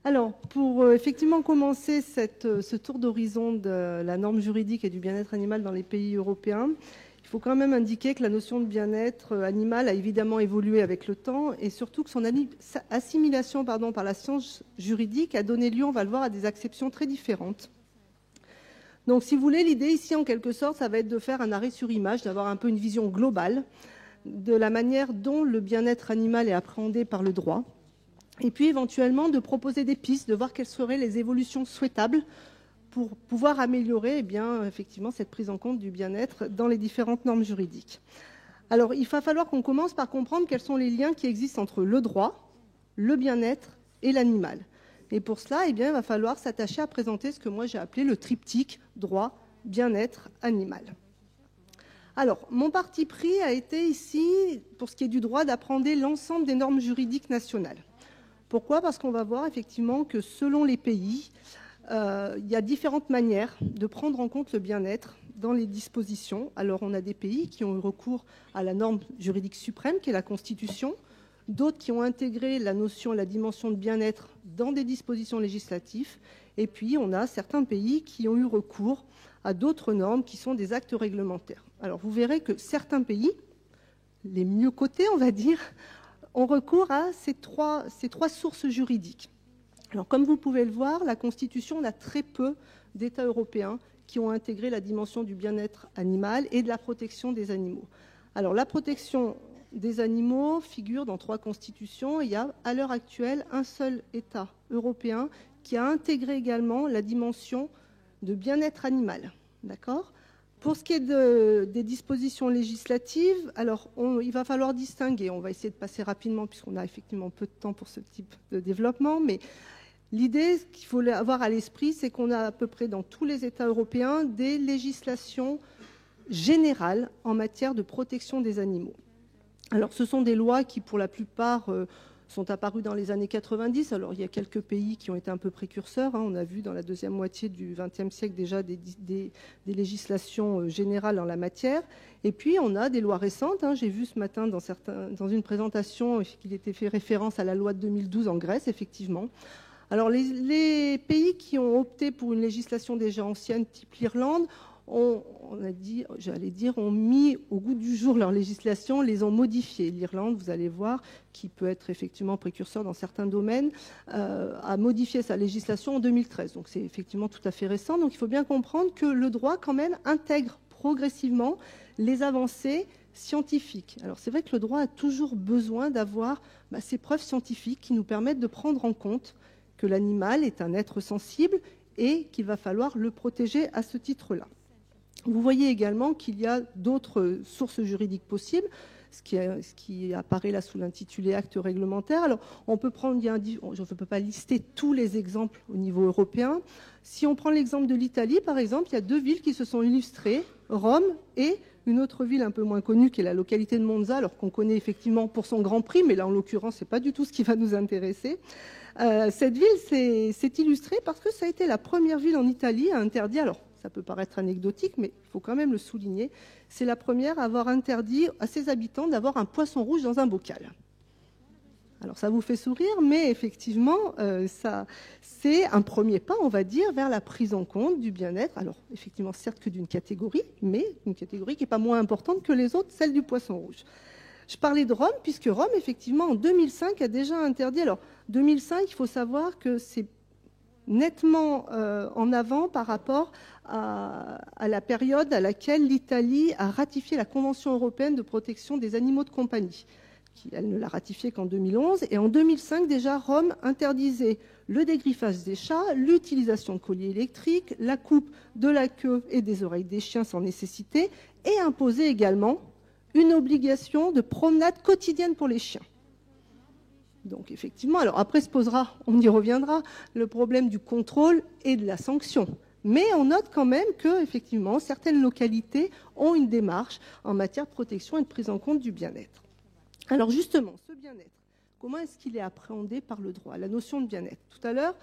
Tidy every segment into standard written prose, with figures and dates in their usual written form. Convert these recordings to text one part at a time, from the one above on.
Alors, pour effectivement commencer ce tour d'horizon de la norme juridique et du bien-être animal dans les pays européens, il faut quand même indiquer que la notion de bien-être animal a évidemment évolué avec le temps et surtout que son assimilation par la science juridique a donné lieu, on va le voir, à des acceptions très différentes. Donc, si vous voulez, l'idée ici, en quelque sorte, ça va être de faire un arrêt sur image, d'avoir un peu une vision globale de la manière dont le bien-être animal est appréhendé par le droit. Et puis éventuellement de proposer des pistes, de voir quelles seraient les évolutions souhaitables pour pouvoir améliorer effectivement cette prise en compte du bien-être dans les différentes normes juridiques. Alors il va falloir qu'on commence par comprendre quels sont les liens qui existent entre le droit, le bien-être et l'animal. Et pour cela, il va falloir s'attacher à présenter ce que moi j'ai appelé le triptyque droit, bien-être, animal. Alors, mon parti pris a été ici, pour ce qui est du droit, d'apprendre l'ensemble des normes juridiques nationales. Pourquoi ? Parce qu'on va voir effectivement que selon les pays, il y a différentes manières de prendre en compte le bien-être dans les dispositions. Alors on a des pays qui ont eu recours à la norme juridique suprême, qui est la Constitution, d'autres qui ont intégré la notion et la dimension de bien-être dans des dispositions législatives, et puis on a certains pays qui ont eu recours à d'autres normes qui sont des actes réglementaires. Alors vous verrez que certains pays, les mieux cotés on va dire, ont recours à ces trois sources juridiques. Alors, comme vous pouvez le voir, la Constitution, on a très peu d'États européens qui ont intégré la dimension du bien-être animal et de la protection des animaux. Alors, la protection des animaux figure dans 3 constitutions. Il y a, à l'heure actuelle, un seul État européen qui a intégré également la dimension de bien-être animal. D'accord ? Pour ce qui est des dispositions législatives, alors il va falloir distinguer. On va essayer de passer rapidement puisqu'on a effectivement peu de temps pour ce type de développement. Mais l'idée qu'il faut avoir à l'esprit, c'est qu'on a à peu près dans tous les États européens des législations générales en matière de protection des animaux. Alors ce sont des lois qui, pour la plupart, sont apparus dans les années 90. Alors il y a quelques pays qui ont été un peu précurseurs. On a vu dans la deuxième moitié du XXe siècle déjà des législations générales en la matière. Et puis on a des lois récentes. J'ai vu ce matin dans une présentation qu'il était fait référence à la loi de 2012 en Grèce, effectivement. Alors les pays qui ont opté pour une législation déjà ancienne, type l'Irlande, ont mis au goût du jour leur législation, les ont modifiées. L'Irlande, vous allez voir, qui peut être effectivement précurseur dans certains domaines, a modifié sa législation en 2013. Donc c'est effectivement tout à fait récent. Donc il faut bien comprendre que le droit quand même intègre progressivement les avancées scientifiques. Alors c'est vrai que le droit a toujours besoin d'avoir ces preuves scientifiques qui nous permettent de prendre en compte que l'animal est un être sensible et qu'il va falloir le protéger à ce titre-là. Vous voyez également qu'il y a d'autres sources juridiques possibles, ce qui apparaît là sous l'intitulé acte réglementaire. Alors, on peut prendre, je ne peux pas lister tous les exemples au niveau européen. Si on prend l'exemple de l'Italie, par exemple, il y a 2 villes qui se sont illustrées, Rome et une autre ville un peu moins connue qui est la localité de Monza, alors qu'on connaît effectivement pour son Grand Prix, mais là en l'occurrence, ce n'est pas du tout ce qui va nous intéresser. Cette ville s'est illustrée parce que ça a été la première ville en Italie à interdire, alors ça peut paraître anecdotique, mais il faut quand même le souligner, c'est la première à avoir interdit à ses habitants d'avoir un poisson rouge dans un bocal. Alors ça vous fait sourire, mais effectivement, c'est un premier pas, on va dire, vers la prise en compte du bien-être. Alors effectivement, certes que d'une catégorie, mais une catégorie qui n'est pas moins importante que les autres, celle du poisson rouge. Je parlais de Rome, puisque Rome, effectivement, en 2005, a déjà interdit. Alors 2005, il faut savoir que c'est nettement en avant par rapport à la période à laquelle l'Italie a ratifié la Convention européenne de protection des animaux de compagnie. Elle ne l'a ratifiée qu'en 2011. Et en 2005, déjà, Rome interdisait le dégriffage des chats, l'utilisation de colliers électriques, la coupe de la queue et des oreilles des chiens sans nécessité, et imposait également une obligation de promenade quotidienne pour les chiens. Donc effectivement, alors après se posera, on y reviendra, le problème du contrôle et de la sanction. Mais on note quand même que, effectivement, certaines localités ont une démarche en matière de protection et de prise en compte du bien-être. Alors justement, ce bien-être, comment est-ce qu'il est appréhendé par le droit? La notion de bien-être. Tout à l'heure,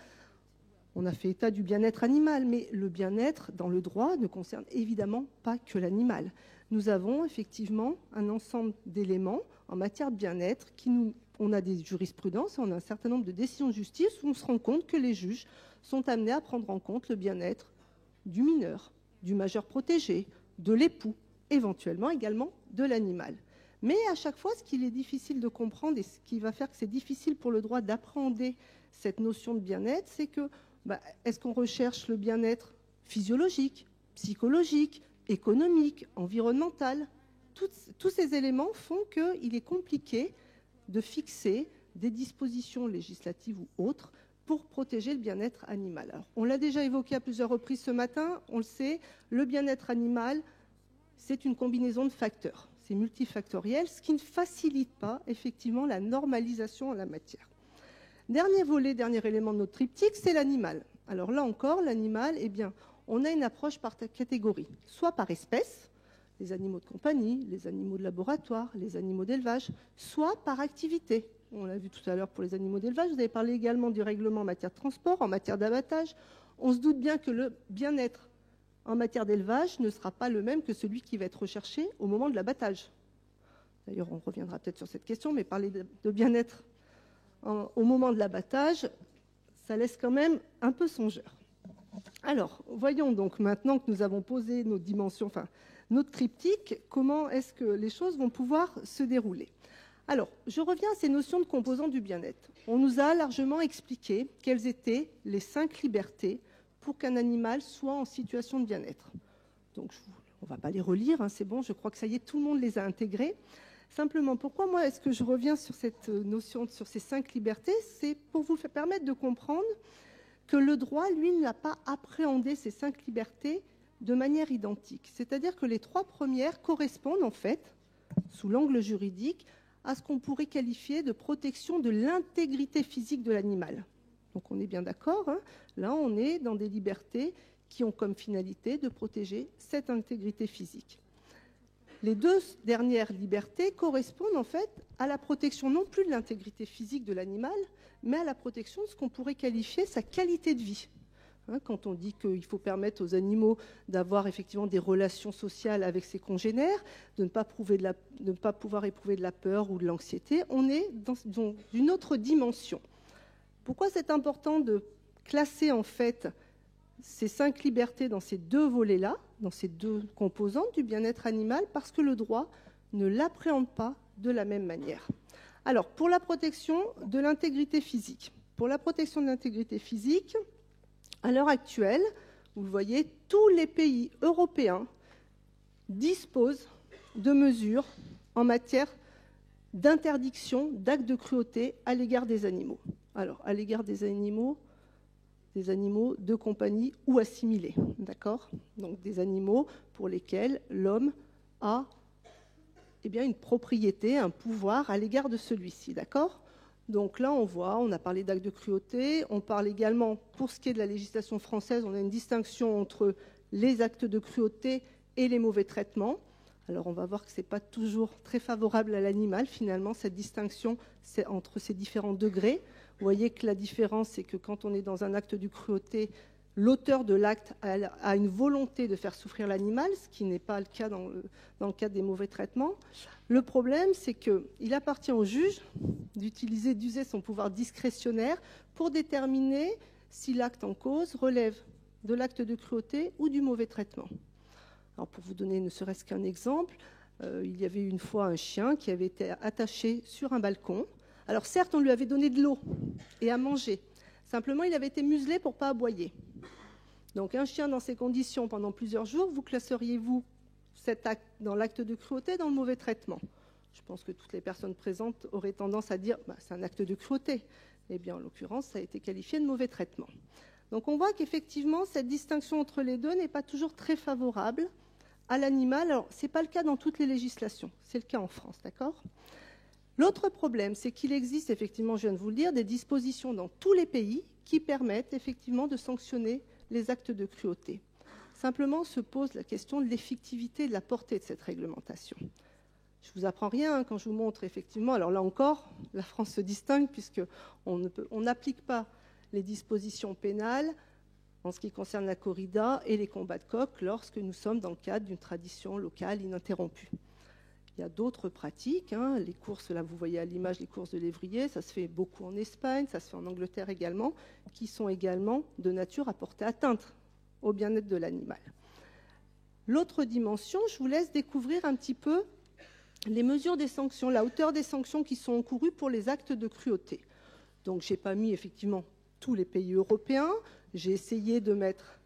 on a fait état du bien-être animal, mais le bien-être dans le droit ne concerne évidemment pas que l'animal. Nous avons effectivement un ensemble d'éléments en matière de bien-être qui nous on a des jurisprudences, on a un certain nombre de décisions de justice où on se rend compte que les juges sont amenés à prendre en compte le bien-être du mineur, du majeur protégé, de l'époux, éventuellement également de l'animal. Mais à chaque fois, ce qu'il est difficile de comprendre et ce qui va faire que c'est difficile pour le droit d'appréhender cette notion de bien-être, c'est que est-ce qu'on recherche le bien-être physiologique, psychologique, économique, environnemental? Tous ces éléments font qu'il est compliqué de fixer des dispositions législatives ou autres pour protéger le bien-être animal. Alors, on l'a déjà évoqué à plusieurs reprises ce matin, on le sait, le bien-être animal, c'est une combinaison de facteurs. C'est multifactoriel, ce qui ne facilite pas effectivement la normalisation en la matière. Dernier volet, dernier élément de notre triptyque, c'est l'animal. Alors là encore, l'animal, eh bien, on a une approche par catégorie, soit par espèce, les animaux de compagnie, les animaux de laboratoire, les animaux d'élevage, soit par activité. On l'a vu tout à l'heure pour les animaux d'élevage. Vous avez parlé également du règlement en matière de transport, en matière d'abattage. On se doute bien que le bien-être en matière d'élevage ne sera pas le même que celui qui va être recherché au moment de l'abattage. D'ailleurs, on reviendra peut-être sur cette question, mais parler de bien-être au moment de l'abattage, ça laisse quand même un peu songeur. Alors, voyons donc maintenant que nous avons posé nos dimensions, enfin, notre triptyque, comment est-ce que les choses vont pouvoir se dérouler. Alors, je reviens à ces notions de composants du bien-être. On nous a largement expliqué quelles étaient les 5 libertés pour qu'un animal soit en situation de bien-être. Donc, on ne va pas les relire, hein, c'est bon, je crois que ça y est, tout le monde les a intégrées. Simplement, pourquoi moi est-ce que je reviens sur cette notion, sur ces 5 libertés? C'est pour vous permettre de comprendre que le droit, lui, n'a pas appréhendé ces 5 libertés de manière identique. C'est-à-dire que les 3 premières correspondent, en fait, sous l'angle juridique, à ce qu'on pourrait qualifier de protection de l'intégrité physique de l'animal. Donc on est bien d'accord, hein. Là on est dans des libertés qui ont comme finalité de protéger cette intégrité physique. Les 2 dernières libertés correspondent en fait à la protection non plus de l'intégrité physique de l'animal, mais à la protection de ce qu'on pourrait qualifier sa qualité de vie. Quand on dit qu'il faut permettre aux animaux d'avoir effectivement des relations sociales avec ses congénères, de ne pas pouvoir éprouver de la peur ou de l'anxiété, on est dans une autre dimension. Pourquoi c'est important de classer en fait ces 5 libertés dans ces 2 volets-là, dans ces 2 composantes du bien-être animal, parce que le droit ne l'appréhende pas de la même manière. Alors, pour la protection de l'intégrité physique. Pour la protection de l'intégrité physique, à l'heure actuelle, vous le voyez, tous les pays européens disposent de mesures en matière d'interdiction d'actes de cruauté à l'égard des animaux. Alors, à l'égard des animaux de compagnie ou assimilés, d'accord? Donc, des animaux pour lesquels l'homme a une propriété, un pouvoir à l'égard de celui-ci, d'accord? Donc là, on a parlé d'actes de cruauté, on parle également, pour ce qui est de la législation française, on a une distinction entre les actes de cruauté et les mauvais traitements. Alors on va voir que ce n'est pas toujours très favorable à l'animal, finalement, cette distinction c'est entre ces différents degrés. Vous voyez que la différence, c'est que quand on est dans un acte de cruauté, l'auteur de l'acte a une volonté de faire souffrir l'animal, ce qui n'est pas le cas dans le cadre des mauvais traitements. Le problème, c'est qu'il appartient au juge d'user son pouvoir discrétionnaire pour déterminer si l'acte en cause relève de l'acte de cruauté ou du mauvais traitement. Alors pour vous donner ne serait-ce qu'un exemple, il y avait une fois un chien qui avait été attaché sur un balcon. Alors certes, on lui avait donné de l'eau et à manger. Simplement, il avait été muselé pour ne pas aboyer. Donc un chien dans ces conditions pendant plusieurs jours, vous classeriez-vous cet acte dans l'acte de cruauté, dans le mauvais traitement? Je pense que toutes les personnes présentes auraient tendance à dire c'est un acte de cruauté. Eh bien, en l'occurrence, ça a été qualifié de mauvais traitement. Donc on voit qu'effectivement, cette distinction entre les deux n'est pas toujours très favorable à l'animal. Alors, ce n'est pas le cas dans toutes les législations, c'est le cas en France, d'accord? L'autre problème, c'est qu'il existe effectivement, je viens de vous le dire, des dispositions dans tous les pays qui permettent effectivement de sanctionner les actes de cruauté. Simplement se pose la question de l'effectivité et de la portée de cette réglementation. Je ne vous apprends rien quand je vous montre effectivement, alors là encore, la France se distingue puisqu'on n'applique pas les dispositions pénales en ce qui concerne la corrida et les combats de coqs lorsque nous sommes dans le cadre d'une tradition locale ininterrompue. Il Il y a d'autres pratiques, hein, les courses, là vous voyez à l'image les courses de lévrier, ça se fait beaucoup en Espagne, ça se fait en Angleterre également, qui sont également de nature à porter atteinte au bien-être de l'animal. L'autre dimension, je vous laisse découvrir un petit peu les mesures des sanctions, la hauteur des sanctions qui sont encourues pour les actes de cruauté. Donc je n'ai pas mis effectivement tous les pays européens, j'ai essayé de mettre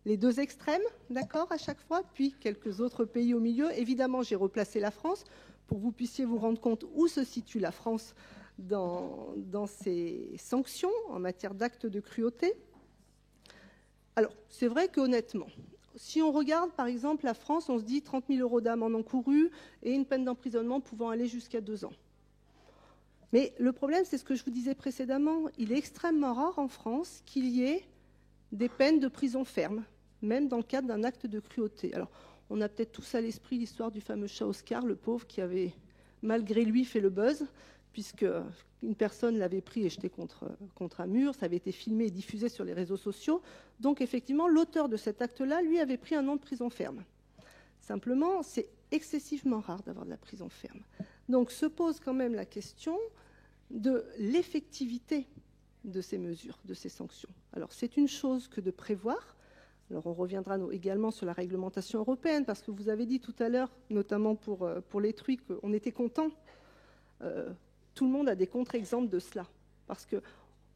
les deux extrêmes, d'accord, à chaque fois, puis quelques autres pays au milieu. Évidemment, j'ai replacé la France pour que vous puissiez vous rendre compte où se situe la France dans ces sanctions en matière d'actes de cruauté. Alors, c'est vrai qu'honnêtement, si on regarde par exemple la France, on se dit 30 000 € d'amende encourue et une peine d'emprisonnement pouvant aller jusqu'à 2 ans. Mais le problème, c'est ce que je vous disais précédemment, il est extrêmement rare en France qu'il y ait des peines de prison ferme, même dans le cadre d'un acte de cruauté. Alors, on a peut-être tous à l'esprit l'histoire du fameux chat Oscar, le pauvre, qui avait, malgré lui, fait le buzz, puisque une personne l'avait pris et jeté contre un mur, ça avait été filmé et diffusé sur les réseaux sociaux. Donc, effectivement, l'auteur de cet acte-là, lui, avait pris 1 an de prison ferme. Simplement, c'est excessivement rare d'avoir de la prison ferme. Donc, se pose quand même la question de l'effectivité de ces mesures, de ces sanctions. Alors, c'est une chose que de prévoir. Alors, on reviendra également sur la réglementation européenne, parce que vous avez dit tout à l'heure, notamment pour les truies, qu'on était content. Tout le monde a des contre-exemples de cela, parce que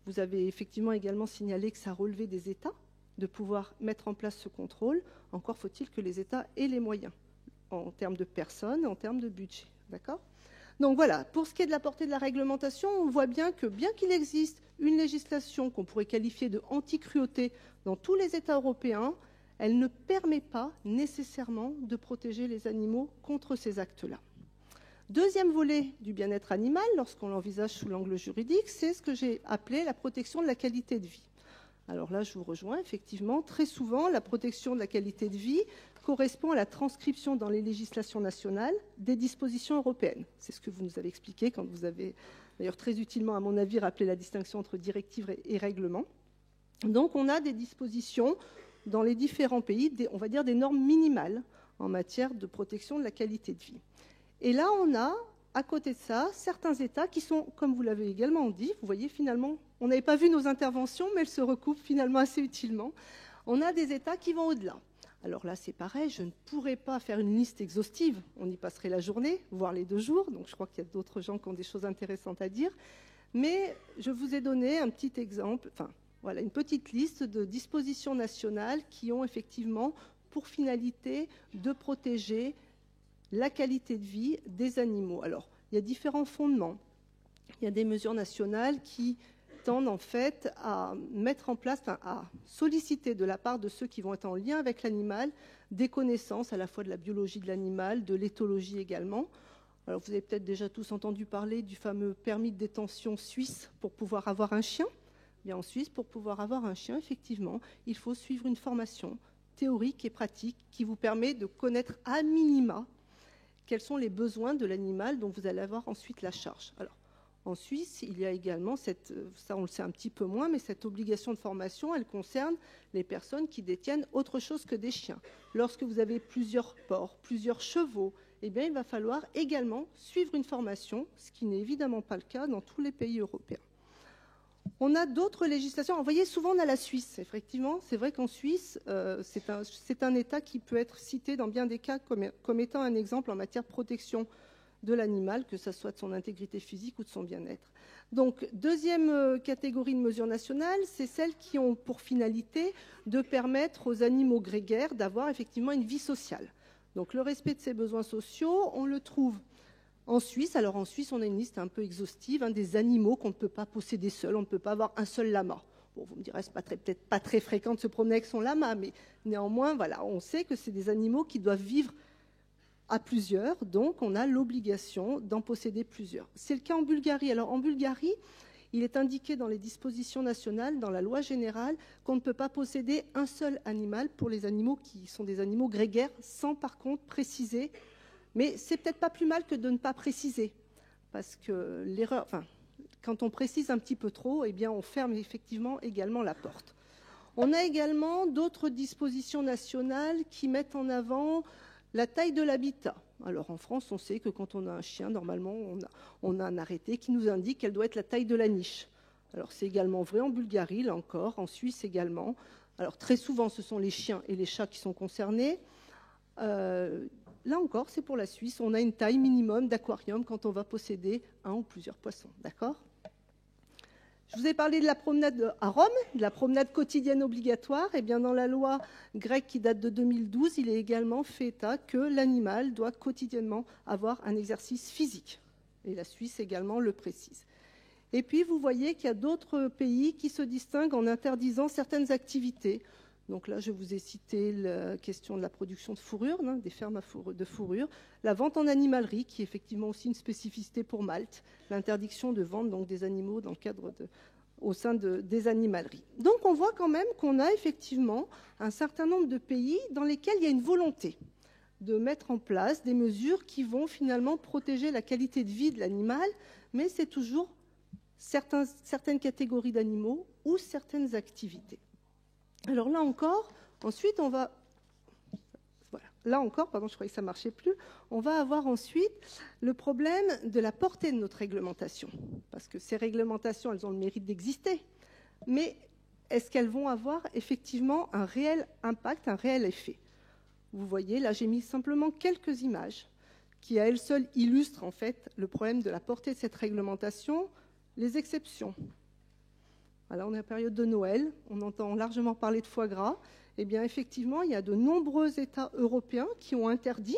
vous avez effectivement également signalé que ça relevait des États de pouvoir mettre en place ce contrôle. Encore faut-il que les États aient les moyens, en termes de personnes, en termes de budget. D'accord ? Donc voilà, pour ce qui est de la portée de la réglementation, on voit bien qu'il existe une législation qu'on pourrait qualifier de anti-cruauté dans tous les États européens, elle ne permet pas nécessairement de protéger les animaux contre ces actes-là. Deuxième volet du bien-être animal, lorsqu'on l'envisage sous l'angle juridique, c'est ce que j'ai appelé la protection de la qualité de vie. Alors là, je vous rejoins, effectivement, très souvent, la protection de la qualité de vie correspond à la transcription dans les législations nationales des dispositions européennes. C'est ce que vous nous avez expliqué quand vous avez, d'ailleurs très utilement, à mon avis, rappelé la distinction entre directive et règlement. Donc, on a des dispositions dans les différents pays, on va dire des normes minimales en matière de protection de la qualité de vie. Et là, on a, à côté de ça, certains États qui sont, comme vous l'avez également dit, vous voyez, finalement, on n'avait pas vu nos interventions, mais elles se recoupent finalement assez utilement. On a des États qui vont au-delà. Alors là, c'est pareil, je ne pourrais pas faire une liste exhaustive. On y passerait la journée, voire les 2 jours. Donc je crois qu'il y a d'autres gens qui ont des choses intéressantes à dire. Mais je vous ai donné un petit exemple, enfin, voilà, une petite liste de dispositions nationales qui ont effectivement pour finalité de protéger la qualité de vie des animaux. Alors, il y a différents fondements. Il y a des mesures nationales qui tendent en fait à mettre en place, à solliciter de la part de ceux qui vont être en lien avec l'animal des connaissances à la fois de la biologie de l'animal, de l'éthologie également. Alors, vous avez peut-être déjà tous entendu parler du fameux permis de détention suisse pour pouvoir avoir un chien. Bien, en Suisse, pour pouvoir avoir un chien, effectivement, il faut suivre une formation théorique et pratique qui vous permet de connaître à minima quels sont les besoins de l'animal dont vous allez avoir ensuite la charge. Alors, en Suisse, il y a également, ça on le sait un petit peu moins, mais cette obligation de formation, elle concerne les personnes qui détiennent autre chose que des chiens. Lorsque vous avez plusieurs porcs, plusieurs chevaux, eh bien, il va falloir également suivre une formation, ce qui n'est évidemment pas le cas dans tous les pays européens. On a d'autres législations. Vous voyez, souvent on a la Suisse, effectivement. C'est vrai qu'en Suisse, c'est un État qui peut être cité dans bien des cas comme étant un exemple en matière de protection de l'animal, que ce soit de son intégrité physique ou de son bien-être. Donc, deuxième catégorie de mesures nationales, c'est celles qui ont pour finalité de permettre aux animaux grégaires d'avoir effectivement une vie sociale. Donc, le respect de ces besoins sociaux, on le trouve en Suisse. Alors, en Suisse, on a une liste un peu exhaustive des animaux qu'on ne peut pas posséder seul. On ne peut pas avoir un seul lama. Bon, vous me direz, c'est peut-être pas très fréquent de se promener avec son lama, mais néanmoins, voilà, on sait que c'est des animaux qui doivent vivre à plusieurs, donc on a l'obligation d'en posséder plusieurs. C'est le cas en Bulgarie. Alors en Bulgarie, il est indiqué dans les dispositions nationales, dans la loi générale, qu'on ne peut pas posséder un seul animal pour les animaux qui sont des animaux grégaires, sans par contre préciser. Mais c'est peut-être pas plus mal que de ne pas préciser, parce que l'erreur, quand on précise un petit peu trop, eh bien on ferme effectivement également la porte. On a également d'autres dispositions nationales qui mettent en avant la taille de l'habitat. Alors en France, on sait que quand on a un chien, normalement, on a un arrêté qui nous indique quelle doit être la taille de la niche. Alors c'est également vrai en Bulgarie, là encore, en Suisse également. Alors très souvent, ce sont les chiens et les chats qui sont concernés. Là encore, c'est pour la Suisse, on a une taille minimum d'aquarium quand on va posséder un ou plusieurs poissons, d'accord ? Je vous ai parlé de la promenade à Rome, de la promenade quotidienne obligatoire. Eh bien, dans la loi grecque qui date de 2012, il est également fait état que l'animal doit quotidiennement avoir un exercice physique. Et la Suisse également le précise. Et puis, vous voyez qu'il y a d'autres pays qui se distinguent en interdisant certaines activités. Donc là, je vous ai cité la question de la production de fourrure, des fermes de fourrure, la vente en animalerie, qui est effectivement aussi une spécificité pour Malte, l'interdiction de vente donc, des animaux dans le cadre au sein des animaleries. Donc on voit quand même qu'on a effectivement un certain nombre de pays dans lesquels il y a une volonté de mettre en place des mesures qui vont finalement protéger la qualité de vie de l'animal, mais c'est toujours certaines catégories d'animaux ou certaines activités. Alors là encore, ensuite on va... Voilà. Là encore, pardon, je croyais que ça ne marchait plus. On va avoir ensuite le problème de la portée de notre réglementation. Parce que ces réglementations, elles ont le mérite d'exister. Mais est-ce qu'elles vont avoir effectivement un réel impact, un réel effet ? Vous voyez, là j'ai mis simplement quelques images qui à elles seules illustrent en fait le problème de la portée de cette réglementation, les exceptions. Alors, on est en période de Noël, on entend largement parler de foie gras. Eh bien, effectivement, il y a de nombreux États européens qui ont interdit,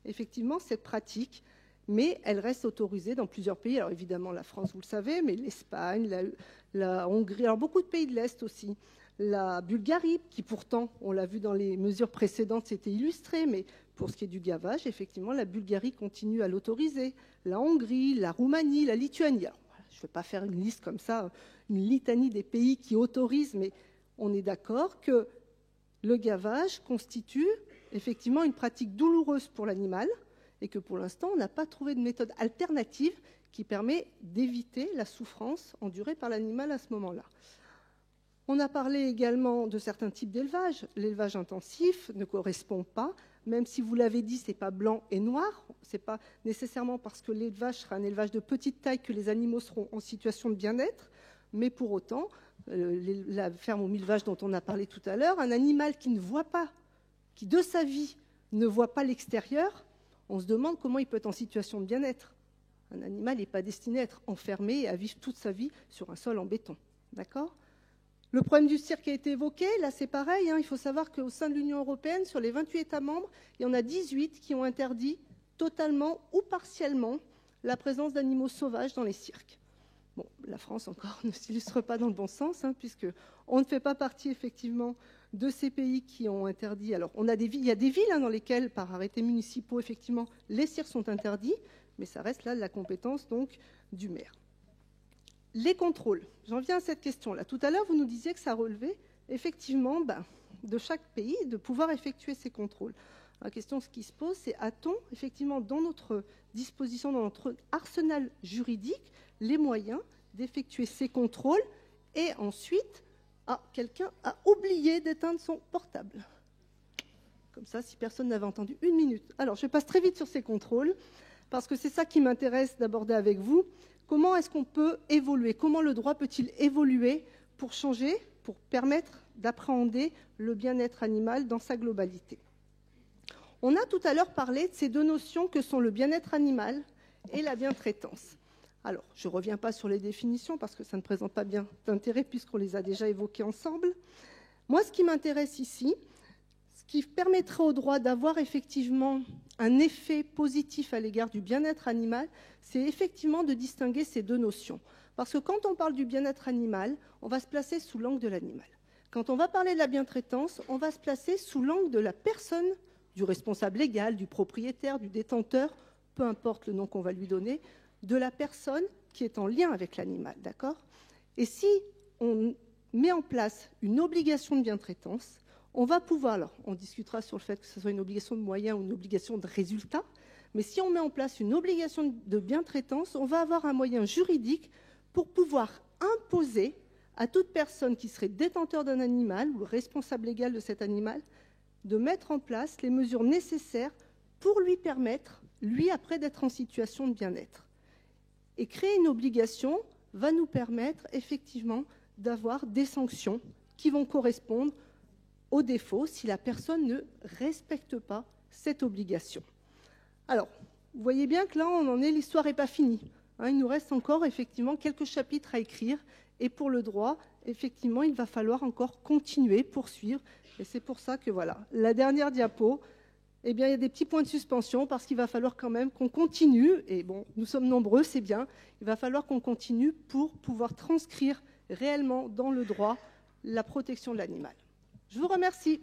effectivement, cette pratique, mais elle reste autorisée dans plusieurs pays. Alors, évidemment, la France, vous le savez, mais l'Espagne, la Hongrie, alors beaucoup de pays de l'Est aussi. La Bulgarie, qui pourtant, on l'a vu dans les mesures précédentes, c'était illustré, mais pour ce qui est du gavage, effectivement, la Bulgarie continue à l'autoriser. La Hongrie, la Roumanie, la Lituanie. Alors, voilà, je ne vais pas faire une liste comme ça, une litanie des pays qui autorisent, mais on est d'accord que le gavage constitue effectivement une pratique douloureuse pour l'animal et que pour l'instant, on n'a pas trouvé de méthode alternative qui permet d'éviter la souffrance endurée par l'animal à ce moment-là. On a parlé également de certains types d'élevage. L'élevage intensif ne correspond pas, même si vous l'avez dit, ce n'est pas blanc et noir. Ce n'est pas nécessairement parce que l'élevage sera un élevage de petite taille que les animaux seront en situation de bien-être. Mais pour autant, la ferme aux 1000 vaches dont on a parlé tout à l'heure, un animal qui ne voit pas, qui de sa vie ne voit pas l'extérieur, on se demande comment il peut être en situation de bien-être. Un animal n'est pas destiné à être enfermé et à vivre toute sa vie sur un sol en béton. D'accord ? Le problème du cirque a été évoqué. Là, c'est pareil. Il faut savoir qu'au sein de l'Union européenne, sur les 28 États membres, il y en a 18 qui ont interdit totalement ou partiellement la présence d'animaux sauvages dans les cirques. Bon, la France encore ne s'illustre pas dans le bon sens, puisqu'on ne fait pas partie effectivement de ces pays qui ont interdit. Alors, il y a des villes dans lesquelles, par arrêtés municipaux, effectivement, les cirques sont interdits, mais ça reste là de la compétence donc du maire. Les contrôles. J'en viens à cette question-là. Tout à l'heure, vous nous disiez que ça relevait effectivement de chaque pays de pouvoir effectuer ces contrôles. La question qui se pose, c'est a-t-on effectivement dans notre disposition, dans notre arsenal juridique, les moyens d'effectuer ces contrôles et ensuite, quelqu'un a oublié d'éteindre son portable. Comme ça, si personne n'avait entendu, 1 minute. Alors, je passe très vite sur ces contrôles, parce que c'est ça qui m'intéresse d'aborder avec vous. Comment est-ce qu'on peut évoluer ? Comment le droit peut-il évoluer pour changer, pour permettre d'appréhender le bien-être animal dans sa globalité ? On a tout à l'heure parlé de ces deux notions que sont le bien-être animal et la bientraitance. Alors, je ne reviens pas sur les définitions parce que ça ne présente pas bien d'intérêt puisqu'on les a déjà évoquées ensemble. Moi, ce qui m'intéresse ici, ce qui permettrait au droit d'avoir effectivement un effet positif à l'égard du bien-être animal, c'est effectivement de distinguer ces deux notions. Parce que quand on parle du bien-être animal, on va se placer sous l'angle de l'animal. Quand on va parler de la bientraitance, on va se placer sous l'angle de la personne, du responsable légal, du propriétaire, du détenteur, peu importe le nom qu'on va lui donner, de la personne qui est en lien avec l'animal, d'accord ? Et si on met en place une obligation de bientraitance, on va pouvoir, alors on discutera sur le fait que ce soit une obligation de moyens ou une obligation de résultat, mais si on met en place une obligation de bientraitance, on va avoir un moyen juridique pour pouvoir imposer à toute personne qui serait détenteur d'un animal ou responsable légal de cet animal de mettre en place les mesures nécessaires pour lui permettre lui, après d'être en situation de bien-être. Et créer une obligation va nous permettre effectivement d'avoir des sanctions qui vont correspondre au défaut si la personne ne respecte pas cette obligation. Alors, vous voyez bien que là, on en est, l'histoire n'est pas finie. Hein, il nous reste encore effectivement quelques chapitres à écrire. Et pour le droit, effectivement, il va falloir encore continuer, poursuivre. Et c'est pour ça que voilà, la dernière diapo, eh bien, il y a des petits points de suspension parce qu'il va falloir quand même qu'on continue. Et bon, nous sommes nombreux, c'est bien. Il va falloir qu'on continue pour pouvoir transcrire réellement dans le droit la protection de l'animal. Je vous remercie.